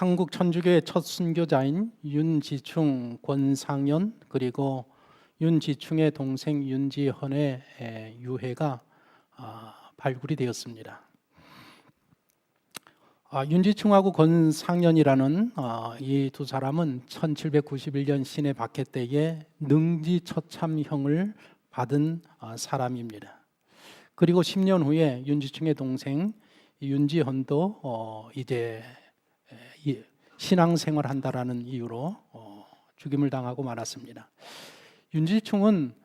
한국 천주교의 첫 순교자인 윤지충, 권상현 그리고 윤지충의 동생 윤지헌의 유해가 발굴이 되었습니다. 윤지충하고 권상현이라는 이 두 사람은 1791년 신해 박해 때에 능지처참형을 받은 사람입니다. 그리고 10년 후에 윤지충의 동생 윤지헌도 이제 신앙생활 한다라는 이유로 죽임을 당하고 말았습니다. 윤지충은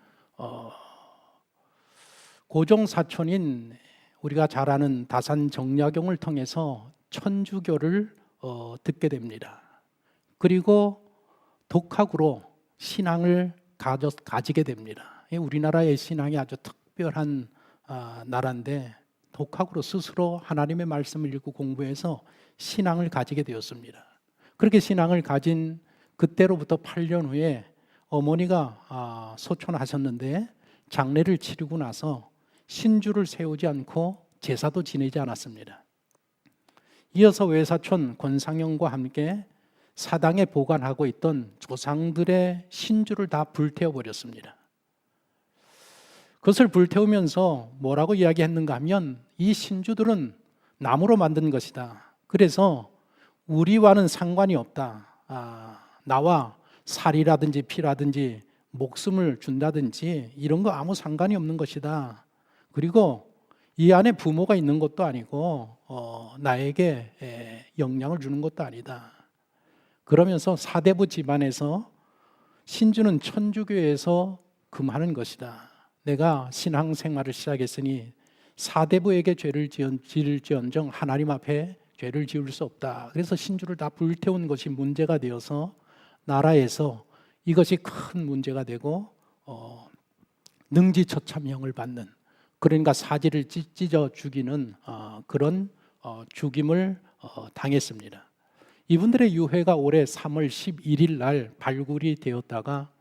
고종 사촌인 우리가 잘 아는 다산 정약용을 통해서 천주교를 듣게 됩니다. 그리고 독학으로 신앙을 가지게 됩니다. 우리나라의 신앙이 아주 특별한 나라인데 독학으로 스스로 하나님의 말씀을 읽고 공부해서 신앙을 가지게 되었습니다. 그렇게 신앙을 가진 그때로부터 8년 후에 어머니가 소천하셨는데 장례를 치르고 나서 신주를 세우지 않고 제사도 지내지 않았습니다. 이어서 외사촌 권상현과 함께 사당에 보관하고 있던 조상들의 신주를 다 불태워버렸습니다. 그것을 불태우면서 뭐라고 이야기했는가 하면 이 신주들은 나무로 만든 것이다. 그래서 우리와는 상관이 없다. 나와 살이라든지 피라든지 목숨을 준다든지 이런 거 아무 상관이 없는 것이다. 그리고 이 안에 부모가 있는 것도 아니고 나에게 영향을 주는 것도 아니다. 그러면서 사대부 집안에서 신주는 천주교에서 금하는 것이다. 내가 신앙생활을 시작했으니 사대부에게 죄를 지을지언정 하나님 앞에 죄를 지을 수 없다. 그래서 신주를 다 불태운 것이 문제가 되어서 나라에서 이것이 큰 문제가 되고 능지처참형을 받는, 그러니까 사지를 찢어 죽이는 그런 죽임을 당했습니다. 이분들의 유해가 올해 3월 11일 날 발굴이 되었다가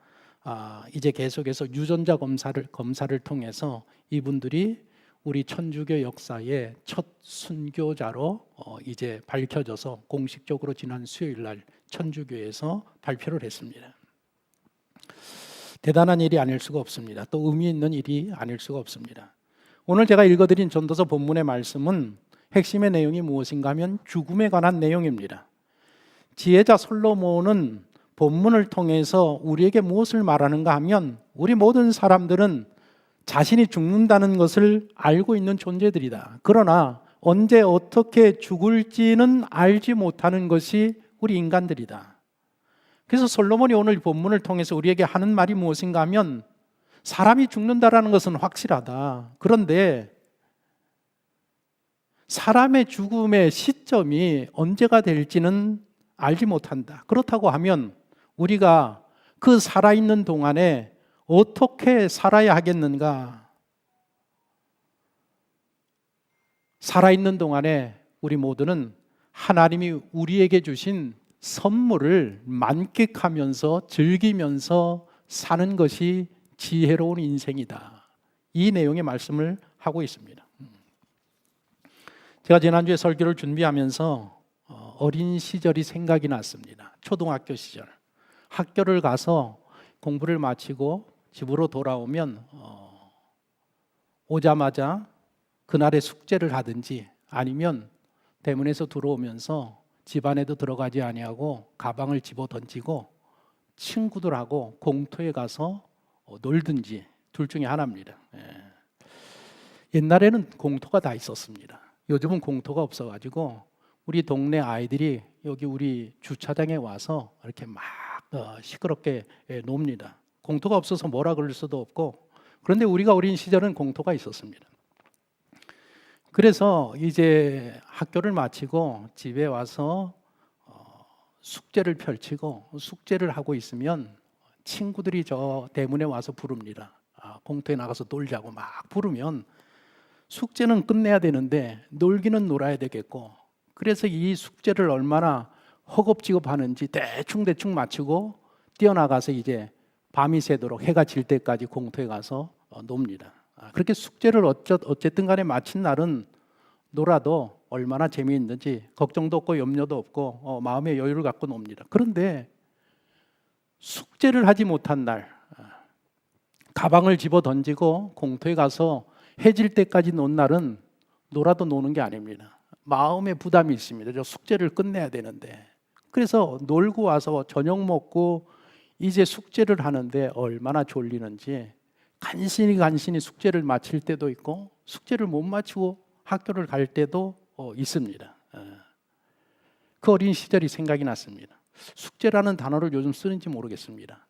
이제 계속해서 유전자 검사를 통해서 이분들이 우리 천주교 역사의 첫 순교자로 이제 밝혀져서 공식적으로 지난 수요일 날 천주교에서 발표를 했습니다. 대단한 일이 아닐 수가 없습니다. 또 의미 있는 일이 아닐 수가 없습니다. 오늘 제가 읽어드린 전도서 본문의 말씀은 핵심의 내용이 무엇인가 하면 죽음에 관한 내용입니다. 지혜자 솔로몬은 본문을 통해서 우리에게 무엇을 말하는가 하면 우리 모든 사람들은 자신이 죽는다는 것을 알고 있는 존재들이다. 그러나 언제 어떻게 죽을지는 알지 못하는 것이 우리 인간들이다. 그래서 솔로몬이 오늘 본문을 통해서 우리에게 하는 말이 무엇인가 하면 사람이 죽는다라는 것은 확실하다. 그런데 사람의 죽음의 시점이 언제가 될지는 알지 못한다. 그렇다고 하면 우리가 그 살아있는 동안에 어떻게 살아야 하겠는가? 살아있는 동안에 우리 모두는 하나님이 우리에게 주신 선물을 만끽하면서 즐기면서 사는 것이 지혜로운 인생이다. 이 내용의 말씀을 하고 있습니다. 제가 지난주에 설교를 준비하면서 어린 시절이 생각이 났습니다. 초등학교 시절. 학교를 가서 공부를 마치고 집으로 돌아오면 오자마자 그날의 숙제를 하든지 아니면 대문에서 들어오면서 집 안에도 들어가지 아니하고 가방을 집어 던지고 친구들하고 공터에 가서 놀든지 둘 중에 하나입니다. 옛날에는 공터가 다 있었습니다. 요즘은 공터가 없어가지고 우리 동네 아이들이 여기 우리 주차장에 와서 이렇게 막 시끄럽게 놉니다. 공터가 없어서 뭐라 그럴 수도 없고, 그런데 우리가 어린 시절은 공터가 있었습니다. 그래서 이제 학교를 마치고 집에 와서 숙제를 펼치고 숙제를 하고 있으면 친구들이 저 대문에 와서 부릅니다. 공터에 나가서 놀자고 막 부르면 숙제는 끝내야 되는데 놀기는 놀아야 되겠고, 그래서 이 숙제를 얼마나 허겁지겁 하는지 대충 마치고 뛰어나가서 이제 밤이 새도록 해가 질 때까지 공터에 가서 놉니다. 그렇게 숙제를 어쨌든 간에 마친 날은 놀아도 얼마나 재미있는지 걱정도 없고 염려도 없고 마음의 여유를 갖고 놉니다. 그런데 숙제를 하지 못한 날, 가방을 집어 던지고 공터에 가서 해질 때까지 논 날은 놀아도 노는 게 아닙니다. 마음에 부담이 있습니다. 저 숙제를 끝내야 되는데. 그래서 놀고 와서 저녁 먹고 이제 숙제를 하는데 얼마나 졸리는지 간신히 숙제를 마칠 때도 있고 숙제를 못 마치고 학교를 갈 때도 있습니다. 그 어린 시절이 생각이 났습니다. 숙제라는 단어를 요즘 쓰는지 모르겠습니다.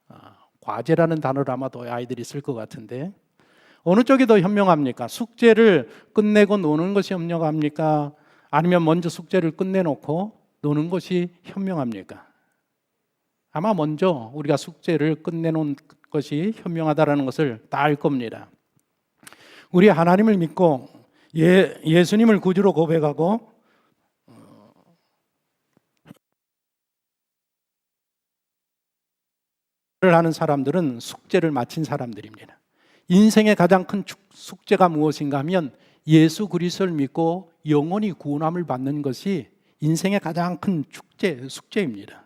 과제라는 단어를 아마도 아이들이 쓸 것 같은데 어느 쪽이 더 현명합니까? 숙제를 끝내고 노는 것이 현명합니까? 아니면 먼저 숙제를 끝내놓고 노는 것이 현명합니까? 아마 먼저 우리가 숙제를 끝내놓은 것이 현명하다는 것을 다 알 겁니다. 우리 하나님을 믿고 예수님을 구주로 고백하고 하는 사람들은 숙제를 마친 사람들입니다. 인생의 가장 큰 숙제가 무엇인가 하면 예수 그리스도를 믿고 영원히 구원함을 받는 것이 인생의 가장 큰 숙제입니다.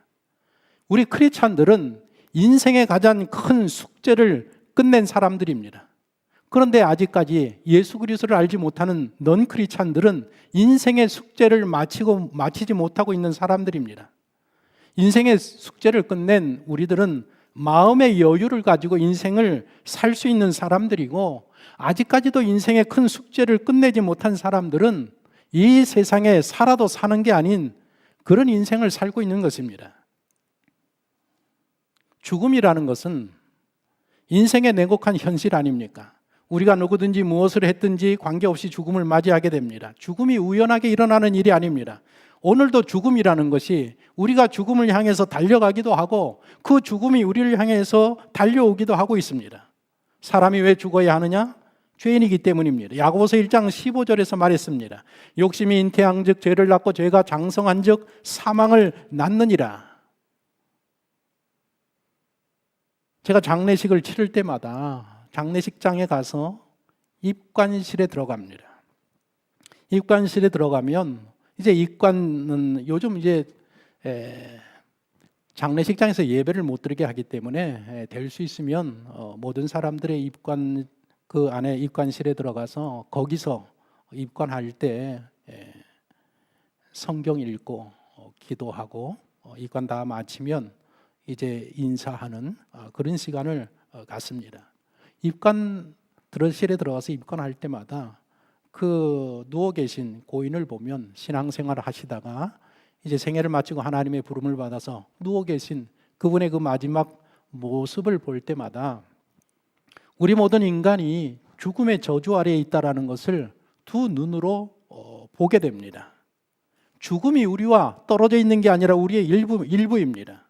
우리 크리스찬들은 인생의 가장 큰 숙제를 끝낸 사람들입니다. 그런데 아직까지 예수 그리스도를 알지 못하는 넌 크리스찬들은 인생의 숙제를 마치지 못하고 있는 사람들입니다. 인생의 숙제를 끝낸 우리들은 마음의 여유를 가지고 인생을 살 수 있는 사람들이고 아직까지도 인생의 큰 숙제를 끝내지 못한 사람들은 이 세상에 살아도 사는 게 아닌 그런 인생을 살고 있는 것입니다. 죽음이라는 것은 인생의 냉혹한 현실 아닙니까? 우리가 누구든지 무엇을 했든지 관계없이 죽음을 맞이하게 됩니다. 죽음이 우연하게 일어나는 일이 아닙니다. 오늘도 죽음이라는 것이 우리가 죽음을 향해서 달려가기도 하고 그 죽음이 우리를 향해서 달려오기도 하고 있습니다. 사람이 왜 죽어야 하느냐? 죄인이기 때문입니다. 야고보서 1장 15절에서 말했습니다. 욕심이 잉태한 즉 죄를 낳고 죄가 장성한 즉 사망을 낳느니라. 제가 장례식을 치를 때마다 장례식장에 가서 입관실에 들어갑니다. 입관실에 들어가면 이제 입관은 요즘 이제 장례식장에서 예배를 못 드리게 하기 때문에 될 수 있으면 모든 사람들의 입관 그 안에 입관실에 들어가서 거기서 입관할 때 성경 읽고 기도하고 입관 다 마치면 이제 인사하는 그런 시간을 갖습니다. 입관실에 들어가서 입관할 때마다 그 누워 계신 고인을 보면 신앙생활을 하시다가 이제 생애를 마치고 하나님의 부름을 받아서 누워 계신 그분의 그 마지막 모습을 볼 때마다 우리 모든 인간이 죽음의 저주 아래에 있다는 것을 두 눈으로 보게 됩니다. 죽음이 우리와 떨어져 있는 게 아니라 우리의 일부입니다.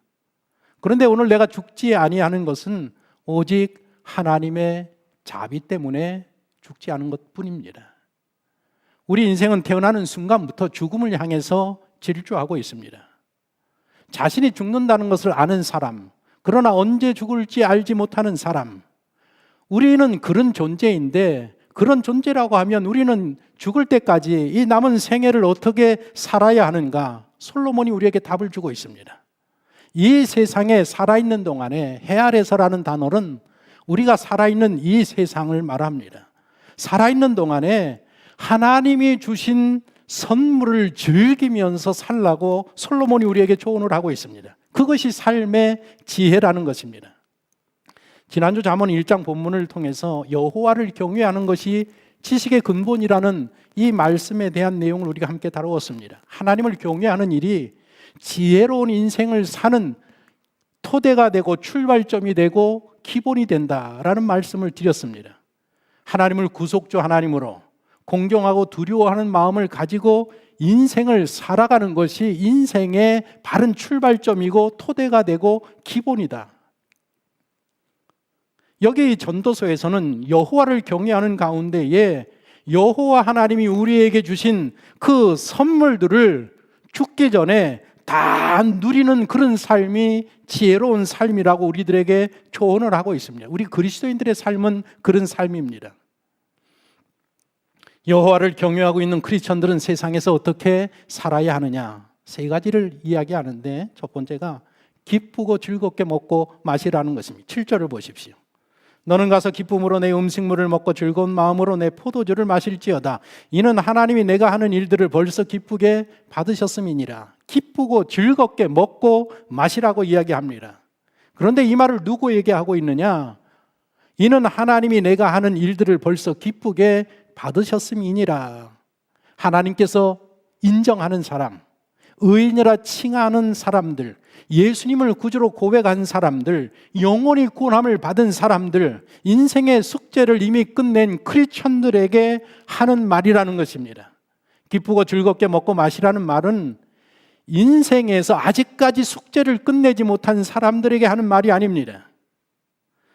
그런데 오늘 내가 죽지 아니하는 것은 오직 하나님의 자비 때문에 죽지 않은 것뿐입니다. 우리 인생은 태어나는 순간부터 죽음을 향해서 질주하고 있습니다. 자신이 죽는다는 것을 아는 사람, 그러나 언제 죽을지 알지 못하는 사람, 우리는 그런 존재인데 그런 존재라고 하면 우리는 죽을 때까지 이 남은 생애를 어떻게 살아야 하는가? 솔로몬이 우리에게 답을 주고 있습니다. 이 세상에 살아있는 동안에 해 아래서라는 단어는 우리가 살아있는 이 세상을 말합니다. 살아있는 동안에 하나님이 주신 선물을 즐기면서 살라고 솔로몬이 우리에게 조언을 하고 있습니다. 그것이 삶의 지혜라는 것입니다. 지난주 잠언 1장 본문을 통해서 여호와를 경외하는 것이 지식의 근본이라는 이 말씀에 대한 내용을 우리가 함께 다루었습니다. 하나님을 경외하는 일이 지혜로운 인생을 사는 토대가 되고 출발점이 되고 기본이 된다라는 말씀을 드렸습니다. 하나님을 구속주 하나님으로 공경하고 두려워하는 마음을 가지고 인생을 살아가는 것이 인생의 바른 출발점이고 토대가 되고 기본이다. 여기 전도서에서는 여호와를 경외하는 가운데에 여호와 하나님이 우리에게 주신 그 선물들을 죽기 전에 다 누리는 그런 삶이 지혜로운 삶이라고 우리들에게 조언을 하고 있습니다. 우리 그리스도인들의 삶은 그런 삶입니다. 여호와를 경외하고 있는 크리스천들은 세상에서 어떻게 살아야 하느냐? 세 가지를 이야기하는데 첫 번째가 기쁘고 즐겁게 먹고 마시라는 것입니다. 7절을 보십시오. 너는 가서 기쁨으로 내 음식물을 먹고 즐거운 마음으로 내 포도주를 마실지어다. 이는 하나님이 내가 하는 일들을 벌써 기쁘게 받으셨음이니라. 기쁘고 즐겁게 먹고 마시라고 이야기합니다. 그런데 이 말을 누구에게 하고 있느냐? 이는 하나님이 내가 하는 일들을 벌써 기쁘게 받으셨음이니라. 하나님께서 인정하는 사람, 의인이라 칭하는 사람들, 예수님을 구주로 고백한 사람들, 영원히 구원함을 받은 사람들, 인생의 숙제를 이미 끝낸 크리스천들에게 하는 말이라는 것입니다. 기쁘고 즐겁게 먹고 마시라는 말은 인생에서 아직까지 숙제를 끝내지 못한 사람들에게 하는 말이 아닙니다.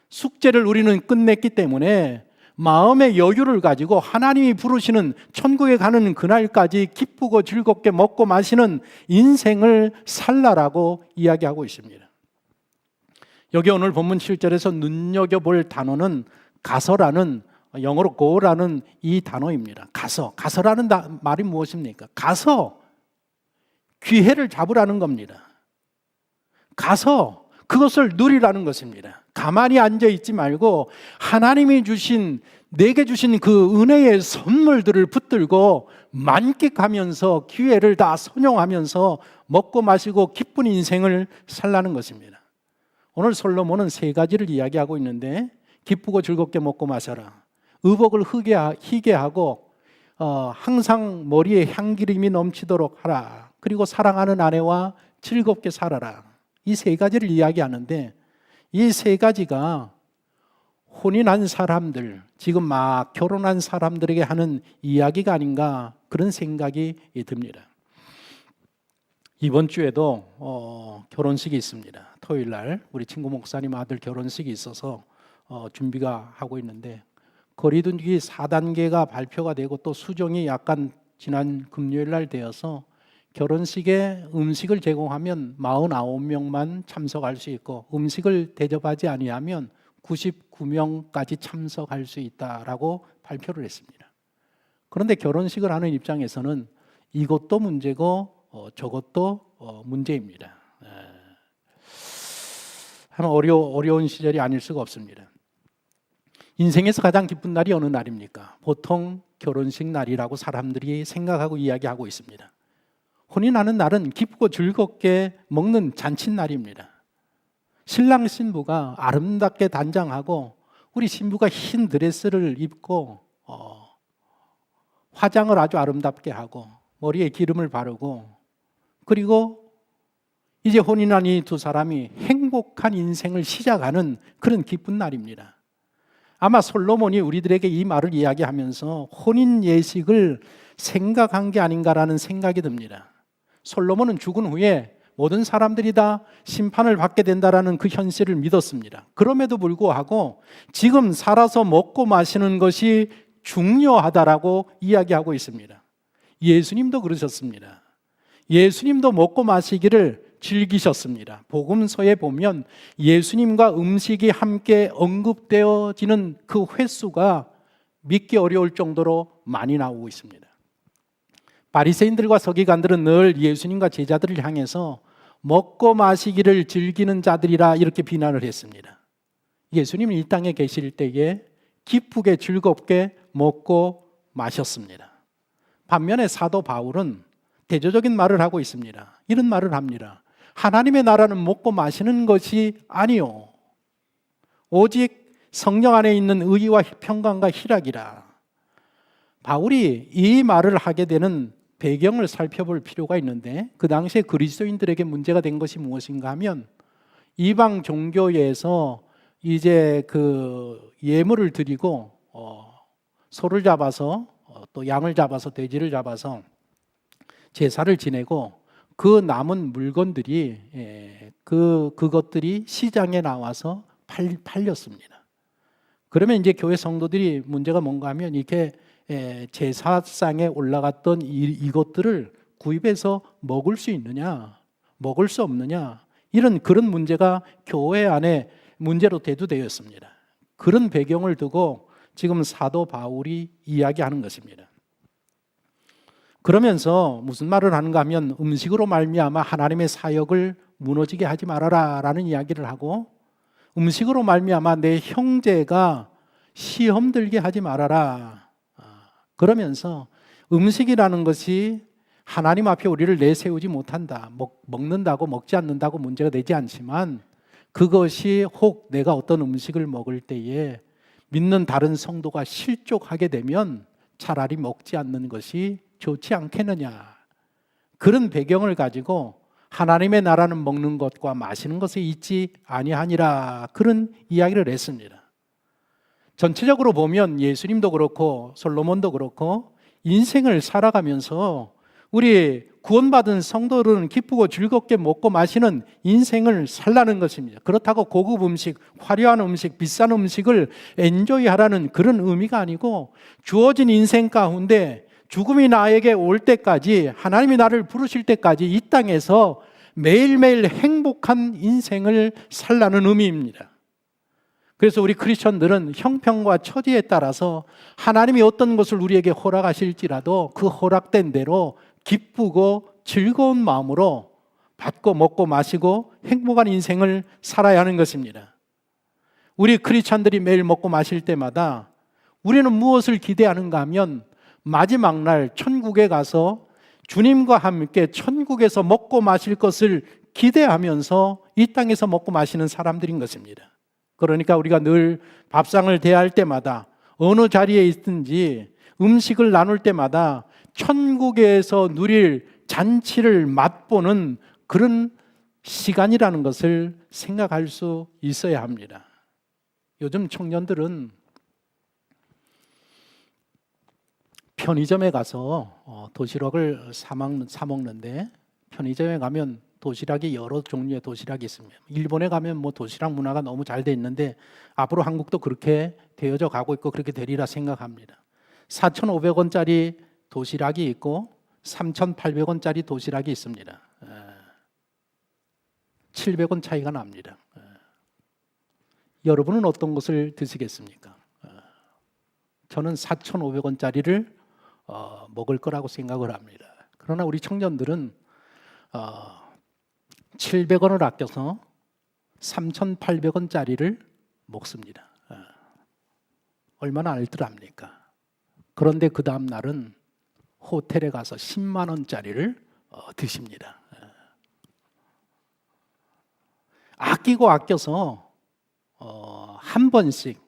숙제를 우리는 끝냈기 때문에 마음의 여유를 가지고 하나님이 부르시는 천국에 가는 그날까지 기쁘고 즐겁게 먹고 마시는 인생을 살라라고 이야기하고 있습니다. 여기 오늘 본문 7절에서 눈여겨볼 단어는 가서라는, 영어로 go라는 이 단어입니다. 가서라는 말이 무엇입니까? 가서 기회를 잡으라는 겁니다. 가서 그것을 누리라는 것입니다. 가만히 앉아 있지 말고 하나님이 주신, 내게 주신 그 은혜의 선물들을 붙들고 만끽하면서 기회를 다 선용하면서 먹고 마시고 기쁜 인생을 살라는 것입니다. 오늘 솔로몬은 세 가지를 이야기하고 있는데, 기쁘고 즐겁게 먹고 마셔라, 의복을 희게 하고 항상 머리에 향기름이 넘치도록 하라, 그리고 사랑하는 아내와 즐겁게 살아라. 이 세 가지를 이야기하는데, 이 세 가지가 혼인한 사람들, 지금 막 결혼한 사람들에게 하는 이야기가 아닌가, 그런 생각이 듭니다. 이번 주에도 결혼식이 있습니다. 토요일 날 우리 친구 목사님 아들 결혼식이 있어서 준비가 하고 있는데, 거리두기 4단계가 발표가 되고 또 수정이 약간 지난 금요일 날 되어서 결혼식에 음식을 제공하면 49명만 참석할 수 있고, 음식을 대접하지 아니하면 99명까지 참석할 수 있다라고 발표를 했습니다. 그런데 결혼식을 하는 입장에서는 이것도 문제고 저것도 문제입니다. 참 어려운 시절이 아닐 수가 없습니다. 인생에서 가장 기쁜 날이 어느 날입니까? 보통 결혼식 날이라고 사람들이 생각하고 이야기하고 있습니다. 혼인하는 날은 기쁘고 즐겁게 먹는 잔칫날입니다. 신랑 신부가 아름답게 단장하고, 우리 신부가 흰 드레스를 입고 화장을 아주 아름답게 하고 머리에 기름을 바르고, 그리고 이제 혼인한 이 두 사람이 행복한 인생을 시작하는 그런 기쁜 날입니다. 아마 솔로몬이 우리들에게 이 말을 이야기하면서 혼인 예식을 생각한 게 아닌가라는 생각이 듭니다. 솔로몬은 죽은 후에 모든 사람들이 다 심판을 받게 된다라는 그 현실을 믿었습니다. 그럼에도 불구하고 지금 살아서 먹고 마시는 것이 중요하다라고 이야기하고 있습니다. 예수님도 그러셨습니다. 예수님도 먹고 마시기를 즐기셨습니다. 복음서에 보면 예수님과 음식이 함께 언급되어지는 그 횟수가 믿기 어려울 정도로 많이 나오고 있습니다. 바리새인들과 서기관들은 늘 예수님과 제자들을 향해서 먹고 마시기를 즐기는 자들이라 이렇게 비난을 했습니다. 예수님은 이 땅에 계실 때에 기쁘게 즐겁게 먹고 마셨습니다. 반면에 사도 바울은 대조적인 말을 하고 있습니다. 이런 말을 합니다. 하나님의 나라는 먹고 마시는 것이 아니요, 오직 성령 안에 있는 의와 평강과 희락이라. 바울이 이 말을 하게 되는 배경을 살펴볼 필요가 있는데, 그 당시에 그리스도인들에게 문제가 된 것이 무엇인가 하면, 이방 종교에서 이제 그 예물을 드리고 소를 잡아서 또 양을 잡아서 돼지를 잡아서 제사를 지내고, 그 남은 물건들이 그것들이 시장에 나와서 팔렸습니다. 그러면 이제 교회 성도들이 문제가 뭔가 하면, 이렇게 제사상에 올라갔던 이것들을 구입해서 먹을 수 있느냐, 먹을 수 없느냐, 그런 문제가 교회 안에 문제로 대두되었습니다. 그런 배경을 두고 지금 사도 바울이 이야기하는 것입니다. 그러면서 무슨 말을 하는가 하면 음식으로 말미암아 하나님의 사역을 무너지게 하지 말아라 라는 이야기를 하고, 음식으로 말미암아 내 형제가 시험 들게 하지 말아라. 그러면서 음식이라는 것이 하나님 앞에 우리를 내세우지 못한다. 먹는다고 먹지 않는다고 문제가 되지 않지만, 그것이 혹 내가 어떤 음식을 먹을 때에 믿는 다른 성도가 실족하게 되면 차라리 먹지 않는 것이 좋지 않겠느냐. 그런 배경을 가지고 하나님의 나라는 먹는 것과 마시는 것에 있지 아니하니라, 그런 이야기를 했습니다. 전체적으로 보면 예수님도 그렇고 솔로몬도 그렇고 인생을 살아가면서 우리 구원받은 성도들은 기쁘고 즐겁게 먹고 마시는 인생을 살라는 것입니다. 그렇다고 고급 음식, 화려한 음식, 비싼 음식을 엔조이하라는 그런 의미가 아니고, 주어진 인생 가운데 죽음이 나에게 올 때까지, 하나님이 나를 부르실 때까지 이 땅에서 매일매일 행복한 인생을 살라는 의미입니다. 그래서 우리 크리스천들은 형편과 처지에 따라서 하나님이 어떤 것을 우리에게 허락하실지라도 그 허락된 대로 기쁘고 즐거운 마음으로 받고 먹고 마시고 행복한 인생을 살아야 하는 것입니다. 우리 크리스천들이 매일 먹고 마실 때마다 우리는 무엇을 기대하는가 하면, 마지막 날 천국에 가서 주님과 함께 천국에서 먹고 마실 것을 기대하면서 이 땅에서 먹고 마시는 사람들인 것입니다. 그러니까 우리가 늘 밥상을 대할 때마다, 어느 자리에 있든지 음식을 나눌 때마다 천국에서 누릴 잔치를 맛보는 그런 시간이라는 것을 생각할 수 있어야 합니다. 요즘 청년들은 편의점에 가서 도시락을 사 먹는데, 편의점에 가면 도시락이 여러 종류의 도시락이 있습니다. 일본에 가면 도시락 문화가 너무 잘 돼 있는데, 앞으로 한국도 그렇게 되어져 가고 있고 그렇게 되리라 생각합니다. 4,500원짜리 도시락이 있고 3,800원짜리 도시락이 있습니다. 700원 차이가 납니다. 여러분은 어떤 것을 드시겠습니까? 저는 4,500원짜리를 먹을 거라고 생각을 합니다. 그러나 우리 청년들은 700원을 아껴서 3,800원짜리를 먹습니다. 얼마나 알뜰합니까? 그런데 그 다음 날은 호텔에 가서 10만 원짜리를 드십니다. 아끼고 아껴서 한 번씩,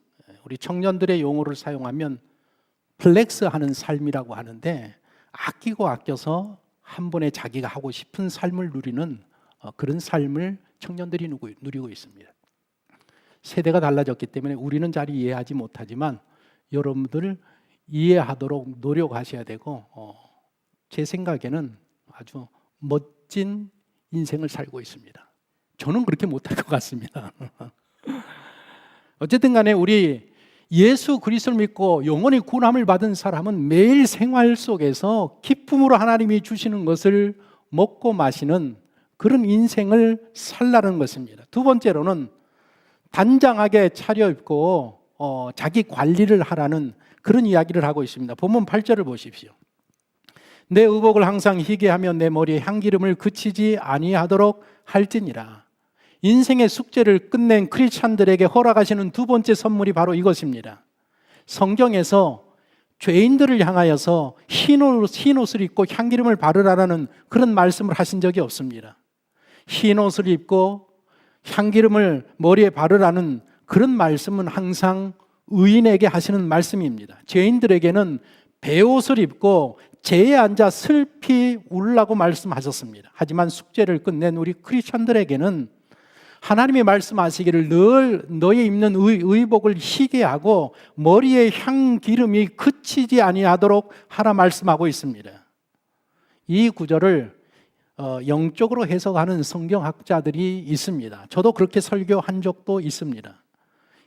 우리 청년들의 용어를 사용하면 플렉스하는 삶이라고 하는데, 아끼고 아껴서 한 번에 자기가 하고 싶은 삶을 누리는 그런 삶을 청년들이 누리고 있습니다. 세대가 달라졌기 때문에 우리는 잘 이해하지 못하지만 여러분들 이해하도록 노력하셔야 되고, 제 생각에는 아주 멋진 인생을 살고 있습니다. 저는 그렇게 못할 것 같습니다. 어쨌든 간에 우리 예수 그리스도를 믿고 영원히 구원함을 받은 사람은 매일 생활 속에서 기쁨으로 하나님이 주시는 것을 먹고 마시는 그런 인생을 살라는 것입니다. 두 번째로는 단장하게 차려입고 자기 관리를 하라는 그런 이야기를 하고 있습니다. 본문 8절을 보십시오. 내 의복을 항상 희게 하며 내 머리에 향기름을 그치지 아니하도록 할지니라. 인생의 숙제를 끝낸 크리스찬들에게 허락하시는 두 번째 선물이 바로 이것입니다. 성경에서 죄인들을 향하여서 흰 옷을 입고 향기름을 바르라는 그런 말씀을 하신 적이 없습니다. 흰 옷을 입고 향기름을 머리에 바르라는 그런 말씀은 항상 의인에게 하시는 말씀입니다. 죄인들에게는 베옷을 입고 재에 앉아 슬피 울라고 말씀하셨습니다. 하지만 숙제를 끝낸 우리 크리스천들에게는 하나님이 말씀하시기를 늘 너의 입는 의복을 희게 하고 머리에 향기름이 그치지 아니하도록 하라 말씀하고 있습니다. 이 구절을 영적으로 해석하는 성경학자들이 있습니다. 저도 그렇게 설교한 적도 있습니다.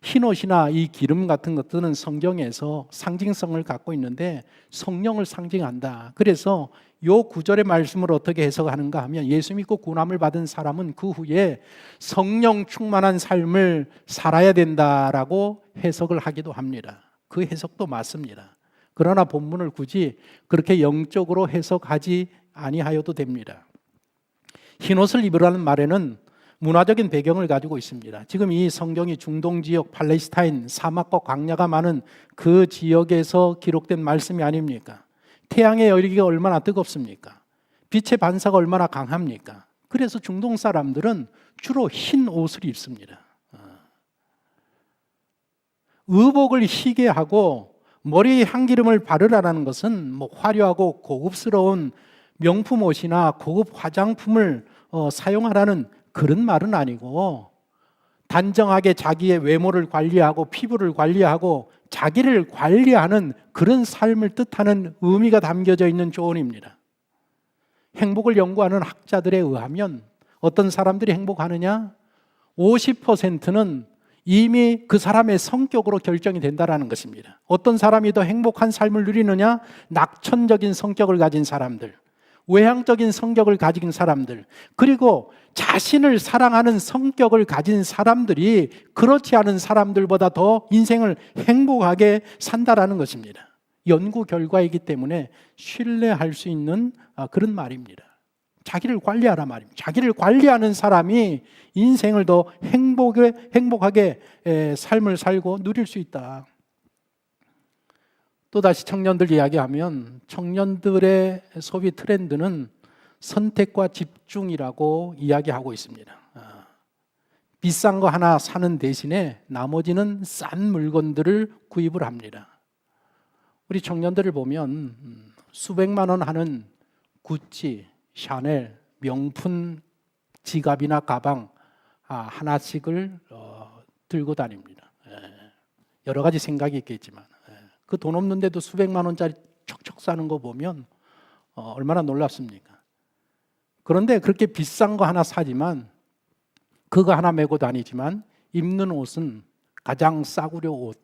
흰옷이나 이 기름 같은 것들은 성경에서 상징성을 갖고 있는데 성령을 상징한다. 그래서 이 구절의 말씀을 어떻게 해석하는가 하면, 예수 믿고 구원함을 받은 사람은 그 후에 성령 충만한 삶을 살아야 된다라고 해석을 하기도 합니다. 그 해석도 맞습니다. 그러나 본문을 굳이 그렇게 영적으로 해석하지 아니하여도 됩니다. 흰옷을 입으라는 말에는 문화적인 배경을 가지고 있습니다. 지금 이 성경이 중동 지역, 팔레스타인, 사막과 광야가 많은 그 지역에서 기록된 말씀이 아닙니까? 태양의 열기가 얼마나 뜨겁습니까? 빛의 반사가 얼마나 강합니까? 그래서 중동 사람들은 주로 흰 옷을 입습니다. 의복을 희게 하고 머리에 향기름을 바르라는 것은 화려하고 고급스러운 명품 옷이나 고급 화장품을 사용하라는 그런 말은 아니고, 단정하게 자기의 외모를 관리하고 피부를 관리하고 자기를 관리하는 그런 삶을 뜻하는 의미가 담겨져 있는 조언입니다. 행복을 연구하는 학자들에 의하면 어떤 사람들이 행복하느냐? 50%는 이미 그 사람의 성격으로 결정이 된다는 것입니다. 어떤 사람이 더 행복한 삶을 누리느냐? 낙천적인 성격을 가진 사람들, 외향적인 성격을 가진 사람들, 그리고 자신을 사랑하는 성격을 가진 사람들이 그렇지 않은 사람들보다 더 인생을 행복하게 산다라는 것입니다. 연구 결과이기 때문에 신뢰할 수 있는 그런 말입니다. 자기를 관리하라 말입니다. 자기를 관리하는 사람이 인생을 더 행복하게 삶을 살고 누릴 수 있다. 또다시 청년들 이야기하면 청년들의 소비 트렌드는 선택과 집중이라고 이야기하고 있습니다. 비싼 거 하나 사는 대신에 나머지는 싼 물건들을 구입을 합니다. 우리 청년들을 보면 수백만 원 하는 구찌, 샤넬, 명품 지갑이나 가방 하나씩을 들고 다닙니다. 여러 가지 생각이 있겠지만 그 돈 없는데도 수백만 원짜리 척척 사는 거 보면 얼마나 놀랍습니까? 그런데 그렇게 비싼 거 하나 사지만, 그거 하나 메고 다니지만 입는 옷은 가장 싸구려 옷,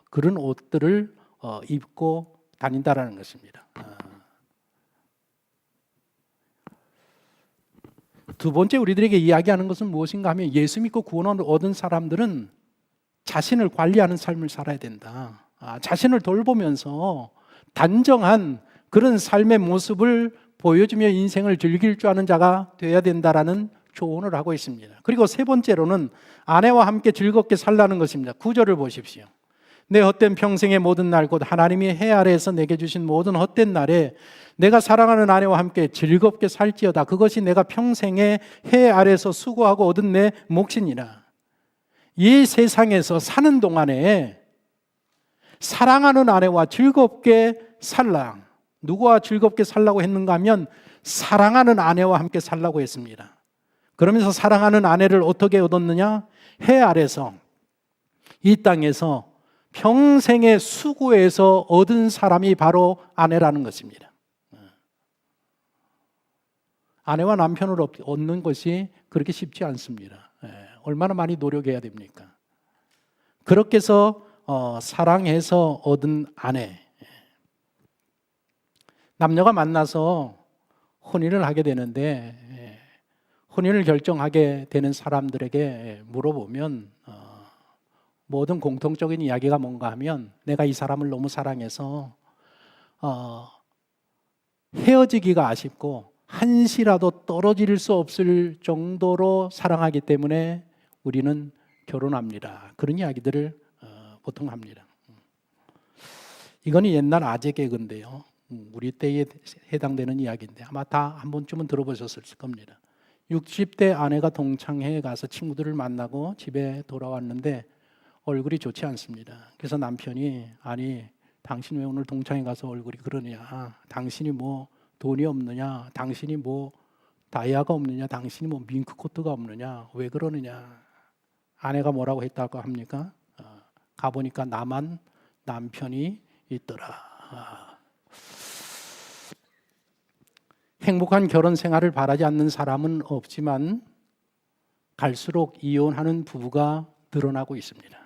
그런 옷들을 입고 다닌다라는 것입니다. 두 번째 우리들에게 이야기하는 것은 무엇인가 하면, 예수 믿고 구원을 얻은 사람들은 자신을 관리하는 삶을 살아야 된다. 자신을 돌보면서 단정한 그런 삶의 모습을 보여주며 인생을 즐길 줄 아는 자가 되어야 된다라는 조언을 하고 있습니다. 그리고 세 번째로는 아내와 함께 즐겁게 살라는 것입니다. 9절을 보십시오. 내 헛된 평생의 모든 날, 곧 하나님이 해 아래에서 내게 주신 모든 헛된 날에 내가 사랑하는 아내와 함께 즐겁게 살지어다. 그것이 내가 평생에 해 아래에서 수고하고 얻은 내 몫이니라. 이 세상에서 사는 동안에 사랑하는 아내와 즐겁게 살라. 누구와 즐겁게 살라고 했는가 하면 사랑하는 아내와 함께 살라고 했습니다. 그러면서 사랑하는 아내를 어떻게 얻었느냐? 해 아래서, 이 땅에서 평생의 수고에서 얻은 사람이 바로 아내라는 것입니다. 아내와 남편을 얻는 것이 그렇게 쉽지 않습니다. 얼마나 많이 노력해야 됩니까? 그렇게 해서 사랑해서 얻은 아내, 남녀가 만나서 혼인을 하게 되는데 혼인을 결정하게 되는 사람들에게 물어보면 모든 공통적인 이야기가 뭔가 하면, 내가 이 사람을 너무 사랑해서 헤어지기가 아쉽고 한시라도 떨어질 수 없을 정도로 사랑하기 때문에 우리는 결혼합니다. 그런 이야기들을 보통 합니다. 이거는 옛날 아재 개그인데요, 우리 때에 해당되는 이야기인데 아마 다 한 번쯤은 들어보셨을 겁니다. 60대 아내가 동창회에 가서 친구들을 만나고 집에 돌아왔는데 얼굴이 좋지 않습니다. 그래서 남편이, 아니 당신 왜 오늘 동창회 가서 얼굴이 그러냐, 당신이 뭐 돈이 없느냐, 당신이 뭐 다이아가 없느냐, 당신이 뭐 밍크코트가 없느냐, 왜 그러느냐. 아내가 뭐라고 했다고 합니까? 가보니까 나만 남편이 있더라. 행복한 결혼 생활을 바라지 않는 사람은 없지만 갈수록 이혼하는 부부가 늘어나고 있습니다.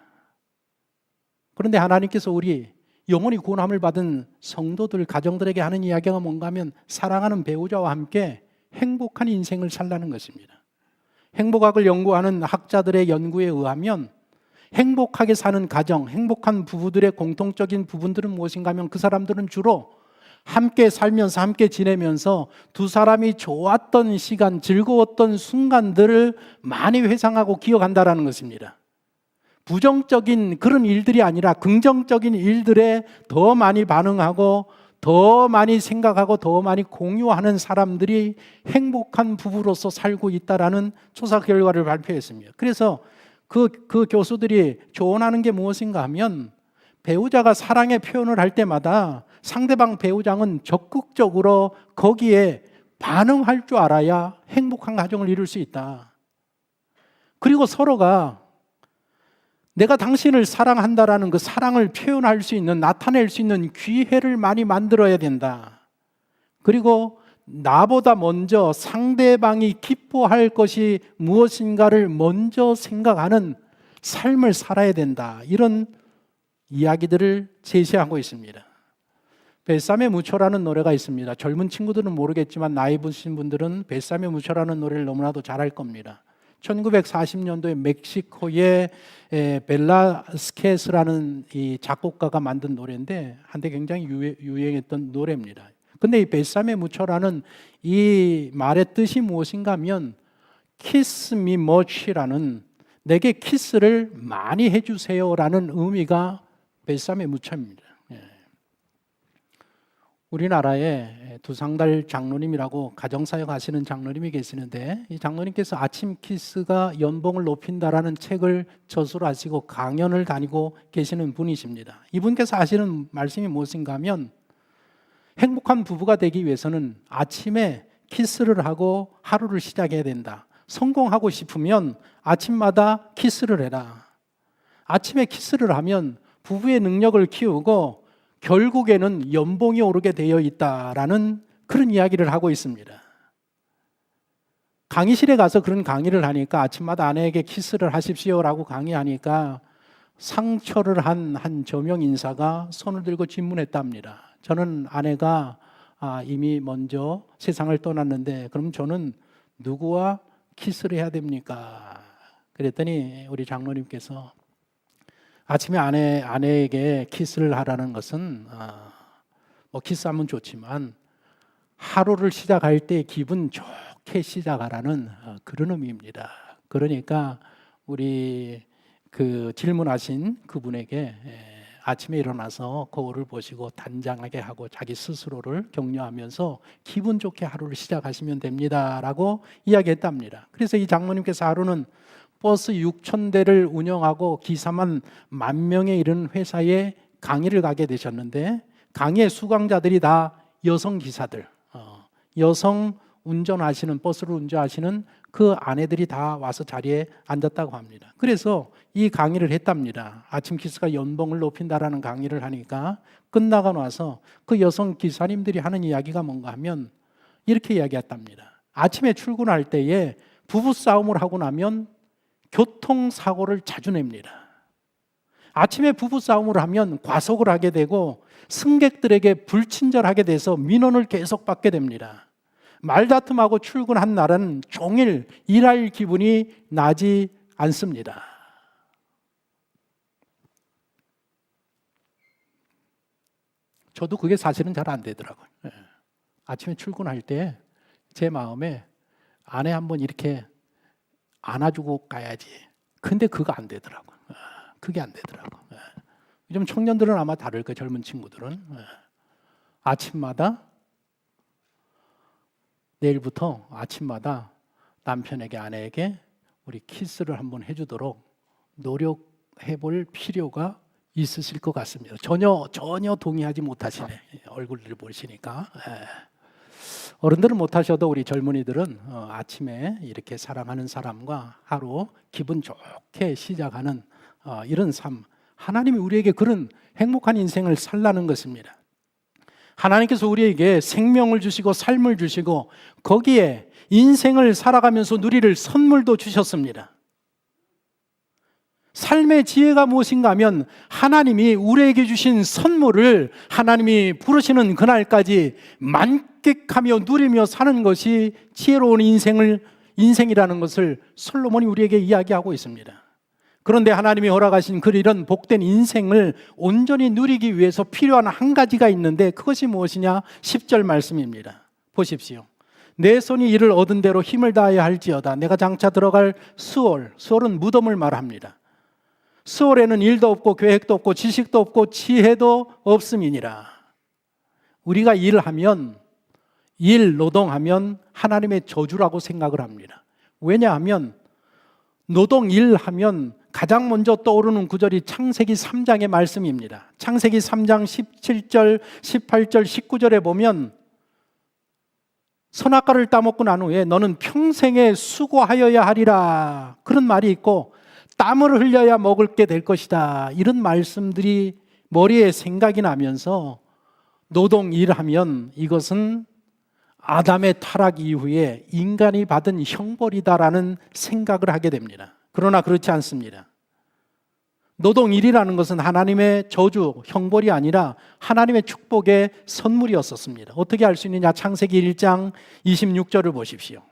그런데 하나님께서 우리 영원히 구원함을 받은 성도들, 가정들에게 하는 이야기가 뭔가 하면, 사랑하는 배우자와 함께 행복한 인생을 살라는 것입니다. 행복학을 연구하는 학자들의 연구에 의하면 행복하게 사는 가정, 행복한 부부들의 공통적인 부분들은 무엇인가 하면 그 사람들은 주로 함께 살면서 함께 지내면서 두 사람이 좋았던 시간, 즐거웠던 순간들을 많이 회상하고 기억한다라는 것입니다. 부정적인 그런 일들이 아니라 긍정적인 일들에 더 많이 반응하고 더 많이 생각하고 더 많이 공유하는 사람들이 행복한 부부로서 살고 있다라는 조사 결과를 발표했습니다. 그래서 그 교수들이 조언하는 게 무엇인가 하면 배우자가 사랑의 표현을 할 때마다 상대방 배우자는 적극적으로 거기에 반응할 줄 알아야 행복한 가정을 이룰 수 있다. 그리고 서로가 내가 당신을 사랑한다라는 그 사랑을 표현할 수 있는, 나타낼 수 있는 기회를 많이 만들어야 된다. 그리고 나보다 먼저 상대방이 기뻐할 것이 무엇인가를 먼저 생각하는 삶을 살아야 된다. 이런 이야기들을 제시하고 있습니다. 뱃삼의 무초라는 노래가 있습니다. 젊은 친구들은 모르겠지만 나이 드신 분들은 뱃삼의 무초라는 노래를 너무나도 잘 알 겁니다. 1940년도에 멕시코의 벨라스케스라는 이 작곡가가 만든 노래인데 한때 굉장히 유행했던 노래입니다. 근데 이 뱃삼의 무초라는 이 말의 뜻이 무엇인가 하면 Kiss me much라는, 내게 키스를 많이 해주세요라는 의미가 뱃삼의 무초입니다. 우리나라에 두상달 장로님이라고 가정사역 하시는 장로님이 계시는데, 이 장로님께서 아침 키스가 연봉을 높인다라는 책을 저술을 하시고 강연을 다니고 계시는 분이십니다. 이분께서 하시는 말씀이 무엇인가 하면 행복한 부부가 되기 위해서는 아침에 키스를 하고 하루를 시작해야 된다. 성공하고 싶으면 아침마다 키스를 해라. 아침에 키스를 하면 부부의 능력을 키우고 결국에는 연봉이 오르게 되어 있다라는 그런 이야기를 하고 있습니다. 강의실에 가서 그런 강의를 하니까 아침마다 아내에게 키스를 하십시오라고 강의하니까 상처를 한 저명 인사가 손을 들고 질문했답니다. 저는 아내가 이미 먼저 세상을 떠났는데 그럼 저는 누구와 키스를 해야 됩니까? 그랬더니 우리 장로님께서 아침에 아내에게 키스를 하라는 것은 뭐 키스하면 좋지만 하루를 시작할 때 기분 좋게 시작하라는 그런 의미입니다. 그러니까 우리 그 질문하신 그분에게 아침에 일어나서 거울을 보시고 단장하게 하고 자기 스스로를 격려하면서 기분 좋게 하루를 시작하시면 됩니다라고 이야기했답니다. 그래서 이 장로님께서 하루는 버스 6,000대를 운영하고 기사만 10,000명에 이르는 회사에 강의를 가게 되셨는데 강의의 수강자들이 다 여성 기사들, 여성 운전하시는, 버스를 운전하시는 그 아내들이 다 와서 자리에 앉았다고 합니다. 그래서 이 강의를 했답니다. 아침 키스가 연봉을 높인다라는 강의를 하니까 끝나고 나서 그 여성 기사님들이 하는 이야기가 뭔가 하면 이렇게 이야기했답니다. 아침에 출근할 때에 부부싸움을 하고 나면 교통사고를 자주 냅니다. 아침에 부부싸움을 하면 과속을 하게 되고 승객들에게 불친절하게 돼서 민원을 계속 받게 됩니다. 말다툼하고 출근한 날은 종일 일할 기분이 나지 않습니다. 저도 그게 사실은 잘 안 되더라고요. 아침에 출근할 때 제 마음에 아내 한번 이렇게 안아주고 가야지. 근데 그거 안 되더라고요. 그게 안 되더라고요. 요즘 청년들은 아마 다를 거예요. 젊은 친구들은. 아침마다, 내일부터 아침마다 남편에게, 아내에게 우리 키스를 한번 해주도록 노력해 볼 필요가 있으실 것 같습니다. 전혀 동의하지 못하시네. 얼굴을 보시니까. 어른들은 못하셔도 우리 젊은이들은 아침에 이렇게 사랑하는 사람과 하루 기분 좋게 시작하는 이런 삶, 하나님이 우리에게 그런 행복한 인생을 살라는 것입니다. 하나님께서 우리에게 생명을 주시고 삶을 주시고 거기에 인생을 살아가면서 누릴 선물도 주셨습니다. 삶의 지혜가 무엇인가 하면 하나님이 우리에게 주신 선물을 하나님이 부르시는 그날까지 만끽하며 누리며 사는 것이 지혜로운 인생이라는 것을 솔로몬이 우리에게 이야기하고 있습니다. 그런데 하나님이 허락하신 이런 복된 인생을 온전히 누리기 위해서 필요한 한 가지가 있는데 그것이 무엇이냐? 10절 말씀입니다. 보십시오. 내 손이 이를 얻은 대로 힘을 다하여 할지어다. 내가 장차 들어갈 수월은 무덤을 말합니다. 수월에는 일도 없고 계획도 없고 지식도 없고 지혜도 없음이니라. 우리가 노동하면 하나님의 저주라고 생각을 합니다. 왜냐하면 노동 일하면 가장 먼저 떠오르는 구절이 창세기 3장의 말씀입니다. 창세기 3장 17절, 18절, 19절에 보면 선악과를 따먹고 난 후에 너는 평생에 수고하여야 하리라, 그런 말이 있고 땀을 흘려야 먹을 게 될 것이다, 이런 말씀들이 머리에 생각이 나면서 노동 일하면 이것은 아담의 타락 이후에 인간이 받은 형벌이다라는 생각을 하게 됩니다. 그러나 그렇지 않습니다. 노동일이라는 것은 하나님의 저주, 형벌이 아니라 하나님의 축복의 선물이었었습니다. 어떻게 알 수 있느냐? 창세기 1장 26절을 보십시오.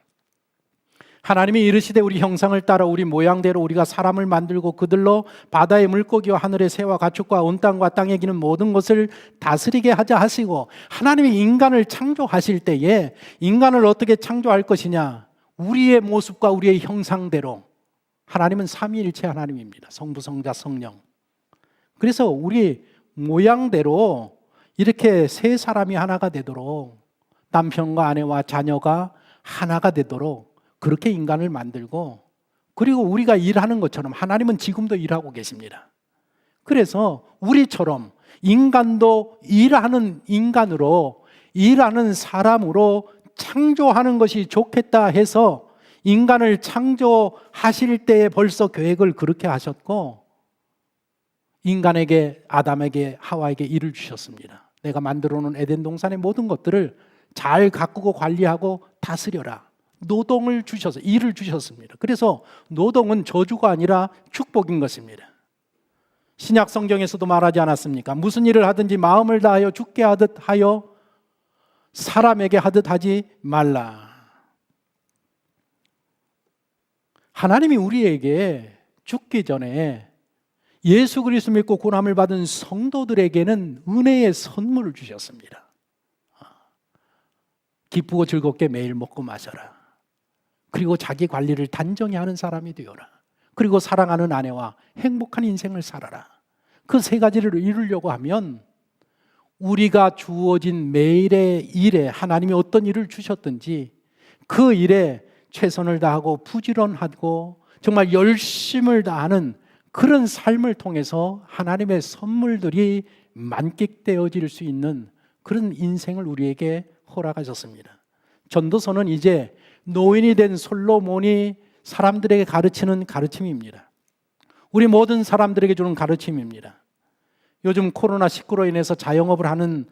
하나님이 이르시되 우리 형상을 따라 우리 모양대로 우리가 사람을 만들고 그들로 바다의 물고기와 하늘의 새와 가축과 온 땅과 땅에 기는 모든 것을 다스리게 하자 하시고, 하나님이 인간을 창조하실 때에 인간을 어떻게 창조할 것이냐? 우리의 모습과 우리의 형상대로. 하나님은 삼위일체 하나님입니다. 성부, 성자, 성령. 그래서 우리 모양대로 이렇게 세 사람이 하나가 되도록, 남편과 아내와 자녀가 하나가 되도록 그렇게 인간을 만들고, 그리고 우리가 일하는 것처럼 하나님은 지금도 일하고 계십니다. 그래서 우리처럼 인간도 일하는 인간으로, 일하는 사람으로 창조하는 것이 좋겠다 해서 인간을 창조하실 때에 벌써 계획을 그렇게 하셨고, 인간에게, 아담에게, 하와에게 일을 주셨습니다. 내가 만들어 놓은 에덴 동산의 모든 것들을 잘 가꾸고 관리하고 다스려라. 노동을 주셔서, 일을 주셨습니다. 그래서 노동은 저주가 아니라 축복인 것입니다. 신약 성경에서도 말하지 않았습니까? 무슨 일을 하든지 마음을 다하여 주께 하듯 하여 사람에게 하듯 하지 말라. 하나님이 우리에게 죽기 전에 예수 그리스도 믿고 구원함을 받은 성도들에게는 은혜의 선물을 주셨습니다. 기쁘고 즐겁게 매일 먹고 마셔라. 그리고 자기 관리를 단정히 하는 사람이 되어라. 그리고 사랑하는 아내와 행복한 인생을 살아라. 그 세 가지를 이루려고 하면 우리가 주어진 매일의 일에, 하나님이 어떤 일을 주셨든지 그 일에 최선을 다하고 부지런하고 정말 열심을 다하는 그런 삶을 통해서 하나님의 선물들이 만끽되어질 수 있는 그런 인생을 우리에게 허락하셨습니다. 전도서는 이제 노인이 된 솔로몬이 사람들에게 가르치는 가르침입니다. 우리 모든 사람들에게 주는 가르침입니다. 요즘 코로나19로 인해서 자영업을 하는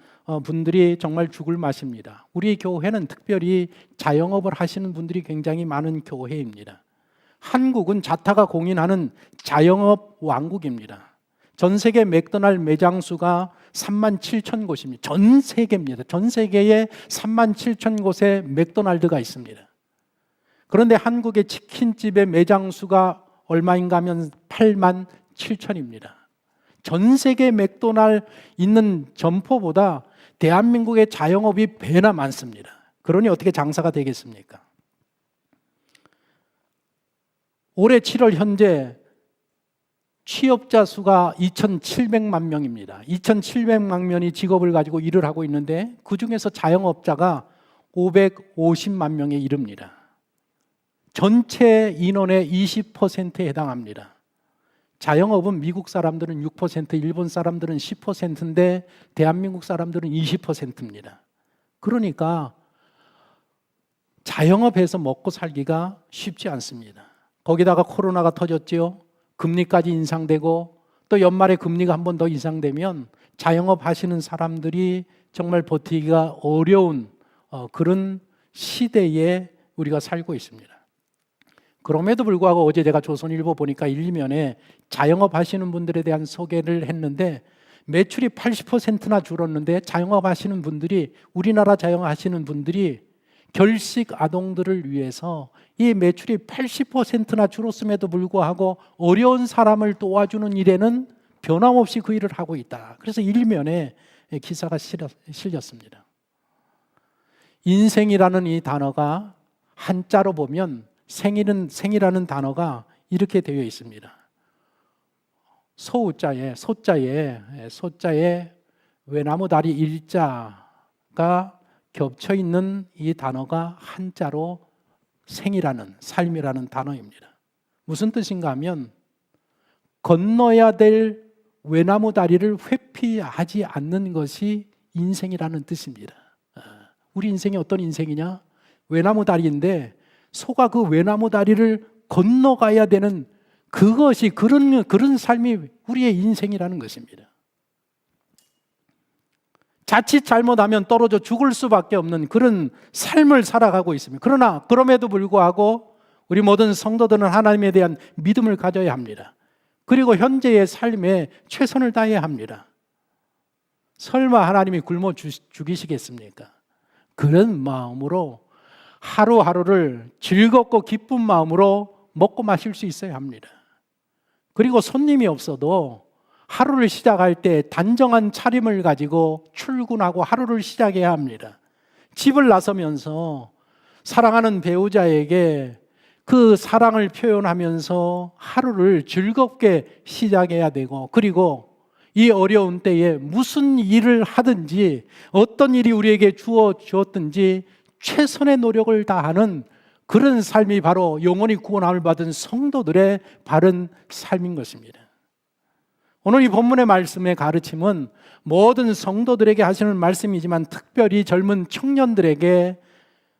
분들이 정말 죽을 맛입니다. 우리 교회는 특별히 자영업을 하시는 분들이 굉장히 많은 교회입니다. 한국은 자타가 공인하는 자영업 왕국입니다. 전 세계 맥도날드 매장 수가 37,000곳입니다. 전 세계입니다. 전 세계에 37,000곳의 맥도날드가 있습니다. 그런데 한국의 치킨집의 매장 수가 얼마인가 하면 87,000입니다. 전 세계 맥도날드 있는 점포보다 대한민국의 자영업이 배나 많습니다. 그러니 어떻게 장사가 되겠습니까? 올해 7월 현재 취업자 수가 2,700만 명입니다. 2,700만 명이 직업을 가지고 일을 하고 있는데 그 중에서 자영업자가 550만 명에 이릅니다. 전체 인원의 20%에 해당합니다. 자영업은 미국 사람들은 6%, 일본 사람들은 10%인데 대한민국 사람들은 20%입니다. 그러니까 자영업해서 먹고 살기가 쉽지 않습니다. 거기다가 코로나가 터졌죠. 금리까지 인상되고 또 연말에 금리가 한 번 더 인상되면 자영업 하시는 사람들이 정말 버티기가 어려운 그런 시대에 우리가 살고 있습니다. 그럼에도 불구하고 어제 제가 조선일보 보니까 1면에 자영업 하시는 분들에 대한 소개를 했는데 매출이 80%나 줄었는데 자영업 하시는 분들이, 우리나라 자영업 하시는 분들이 결식 아동들을 위해서 이 매출이 80%나 줄었음에도 불구하고 어려운 사람을 도와주는 일에는 변함없이 그 일을 하고 있다. 그래서 일면에 기사가 실렸습니다. 인생이라는 이 단어가 한자로 보면 생이라는 단어가 이렇게 되어 있습니다. 소자에 외나무 다리 일자가 겹쳐 있는 이 단어가 한자로 생이라는, 삶이라는 단어입니다. 무슨 뜻인가 하면 건너야 될 외나무 다리를 회피하지 않는 것이 인생이라는 뜻입니다. 우리 인생이 어떤 인생이냐? 외나무 다리인데 소가 그 외나무 다리를 건너가야 되는 그것이 그런 삶이 우리의 인생이라는 것입니다. 자칫 잘못하면 떨어져 죽을 수밖에 없는 그런 삶을 살아가고 있습니다. 그러나 그럼에도 불구하고 우리 모든 성도들은 하나님에 대한 믿음을 가져야 합니다. 그리고 현재의 삶에 최선을 다해야 합니다. 설마 하나님이 굶어 죽이시겠습니까? 그런 마음으로 하루하루를 즐겁고 기쁜 마음으로 먹고 마실 수 있어야 합니다. 그리고 손님이 없어도 하루를 시작할 때 단정한 차림을 가지고 출근하고 하루를 시작해야 합니다. 집을 나서면서 사랑하는 배우자에게 그 사랑을 표현하면서 하루를 즐겁게 시작해야 되고, 그리고 이 어려운 때에 무슨 일을 하든지 어떤 일이 우리에게 주어졌든지 최선의 노력을 다하는 그런 삶이 바로 영원히 구원함을 받은 성도들의 바른 삶인 것입니다. 오늘 이 본문의 말씀의 가르침은 모든 성도들에게 하시는 말씀이지만 특별히 젊은 청년들에게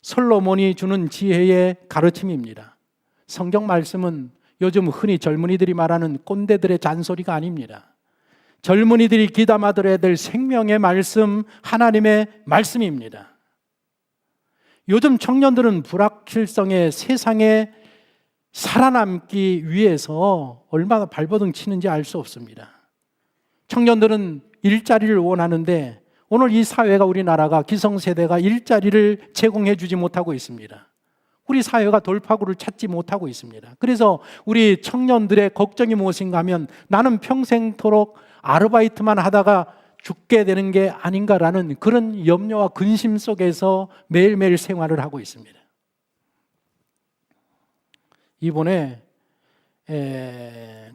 솔로몬이 주는 지혜의 가르침입니다. 성경 말씀은 요즘 흔히 젊은이들이 말하는 꼰대들의 잔소리가 아닙니다. 젊은이들이 귀담아 들어야 될 생명의 말씀, 하나님의 말씀입니다. 요즘 청년들은 불확실성의 세상에 살아남기 위해서 얼마나 발버둥 치는지 알 수 없습니다. 청년들은 일자리를 원하는데 오늘 이 사회가, 우리나라가, 기성세대가 일자리를 제공해 주지 못하고 있습니다. 우리 사회가 돌파구를 찾지 못하고 있습니다. 그래서 우리 청년들의 걱정이 무엇인가 하면 나는 평생토록 아르바이트만 하다가 죽게 되는 게 아닌가라는 그런 염려와 근심 속에서 매일매일 생활을 하고 있습니다. 이번에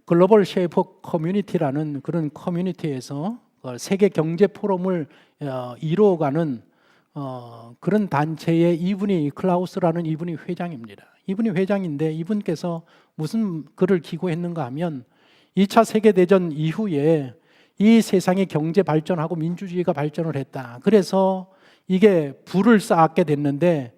글로벌 쉐이퍼 커뮤니티라는 그런 커뮤니티에서 세계 경제 포럼을 이루어가는 그런 단체의 이분이, 클라우스라는 이분이 회장입니다. 이분이 회장인데 이분께서 무슨 글을 기고했는가 하면 2차 세계대전 이후에 이 세상이 경제 발전하고 민주주의가 발전을 했다. 그래서 이게 불을 쌓게 됐는데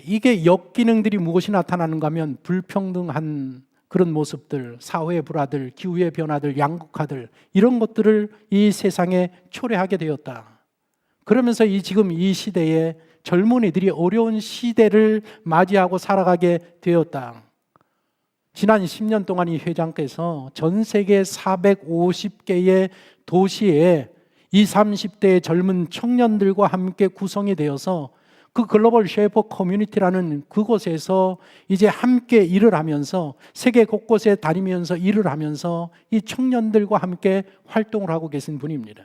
이게 역기능들이 무엇이 나타나는가 하면 불평등한 그런 모습들, 사회의 불화들, 기후의 변화들, 양극화들, 이런 것들을 이 세상에 초래하게 되었다. 그러면서 지금 이 시대에 젊은이들이 어려운 시대를 맞이하고 살아가게 되었다. 지난 10년 동안 이 회장께서 전 세계 450개의 도시에 20, 30대의 젊은 청년들과 함께 구성이 되어서 그 글로벌 쉐이퍼 커뮤니티라는 그곳에서 이제 함께 일을 하면서 세계 곳곳에 다니면서 일을 하면서 이 청년들과 함께 활동을 하고 계신 분입니다.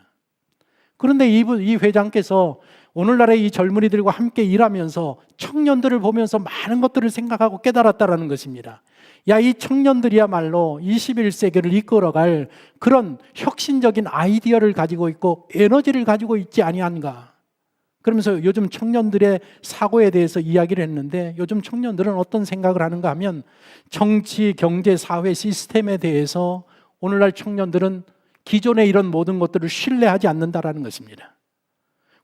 그런데 이 회장께서 오늘날의 이 젊은이들과 함께 일하면서 청년들을 보면서 많은 것들을 생각하고 깨달았다는 것입니다. 야, 이 청년들이야말로 21세기를 이끌어갈 그런 혁신적인 아이디어를 가지고 있고 에너지를 가지고 있지 아니한가. 그러면서 요즘 청년들의 사고에 대해서 이야기를 했는데 요즘 청년들은 어떤 생각을 하는가 하면 정치, 경제, 사회 시스템에 대해서 오늘날 청년들은 기존의 이런 모든 것들을 신뢰하지 않는다라는 것입니다.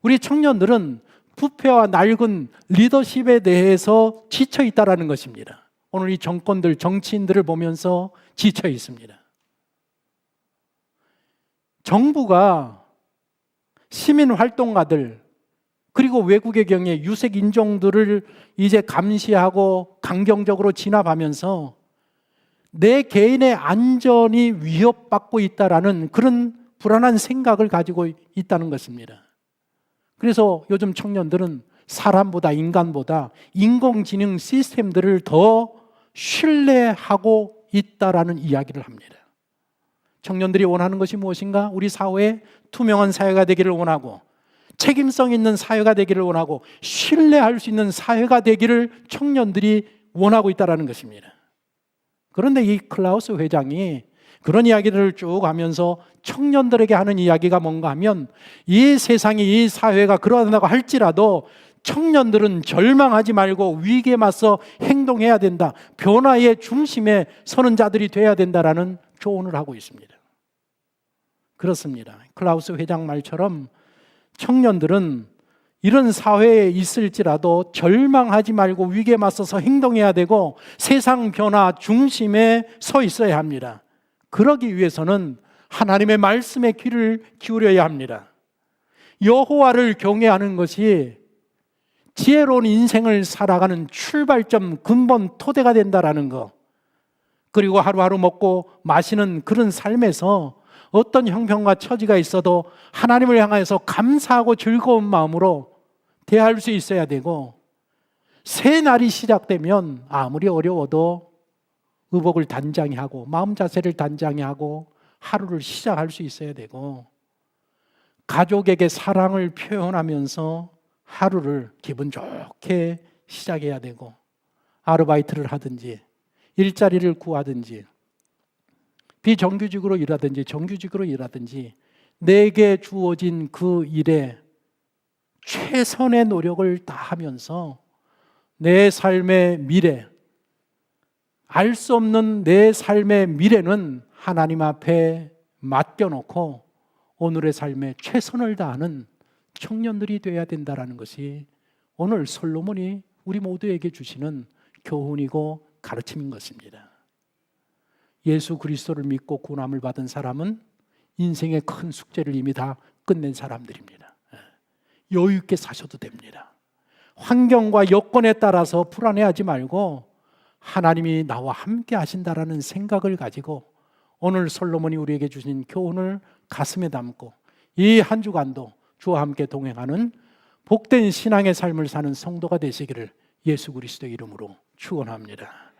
우리 청년들은 부패와 낡은 리더십에 대해서 지쳐 있다라는 것입니다. 오늘 이 정권들, 정치인들을 보면서 지쳐 있습니다. 정부가 시민활동가들 그리고 외국의 경우에 유색 인종들을 이제 감시하고 강경적으로 진압하면서 내 개인의 안전이 위협받고 있다라는 그런 불안한 생각을 가지고 있다는 것입니다. 그래서 요즘 청년들은 사람보다 인간보다 인공지능 시스템들을 더 신뢰하고 있다라는 이야기를 합니다. 청년들이 원하는 것이 무엇인가? 우리 사회에 투명한 사회가 되기를 원하고, 책임성 있는 사회가 되기를 원하고, 신뢰할 수 있는 사회가 되기를 청년들이 원하고 있다는 것입니다. 그런데 이 클라우스 회장이 그런 이야기를 쭉 하면서 청년들에게 하는 이야기가 뭔가 하면, 이 세상이, 이 사회가 그러하다고 할지라도 청년들은 절망하지 말고 위기에 맞서 행동해야 된다, 변화의 중심에 서는 자들이 돼야 된다라는 조언을 하고 있습니다. 그렇습니다. 클라우스 회장 말처럼 청년들은 이런 사회에 있을지라도 절망하지 말고 위기에 맞서서 행동해야 되고, 세상 변화 중심에 서 있어야 합니다. 그러기 위해서는 하나님의 말씀에 귀를 기울여야 합니다. 여호와를 경외하는 것이 지혜로운 인생을 살아가는 출발점, 근본 토대가 된다라는 것, 그리고 하루하루 먹고 마시는 그런 삶에서 어떤 형편과 처지가 있어도 하나님을 향해서 감사하고 즐거운 마음으로 대할 수 있어야 되고, 새 날이 시작되면 아무리 어려워도 의복을 단장히 하고 마음 자세를 단장히 하고 하루를 시작할 수 있어야 되고, 가족에게 사랑을 표현하면서 하루를 기분 좋게 시작해야 되고, 아르바이트를 하든지 일자리를 구하든지 비정규직으로 일하든지 정규직으로 일하든지 내게 주어진 그 일에 최선의 노력을 다하면서 내 삶의 미래, 알 수 없는 내 삶의 미래는 하나님 앞에 맡겨놓고 오늘의 삶에 최선을 다하는 청년들이 되어야 된다는 것이 오늘 솔로몬이 우리 모두에게 주시는 교훈이고 가르침인 것입니다. 예수 그리스도를 믿고 구원함을 받은 사람은 인생의 큰 숙제를 이미 다 끝낸 사람들입니다. 여유 있게 사셔도 됩니다. 환경과 여건에 따라서 불안해하지 말고 하나님이 나와 함께 하신다라는 생각을 가지고 오늘 솔로몬이 우리에게 주신 교훈을 가슴에 담고 이 한 주간도 주와 함께 동행하는 복된 신앙의 삶을 사는 성도가 되시기를 예수 그리스도의 이름으로 축원합니다.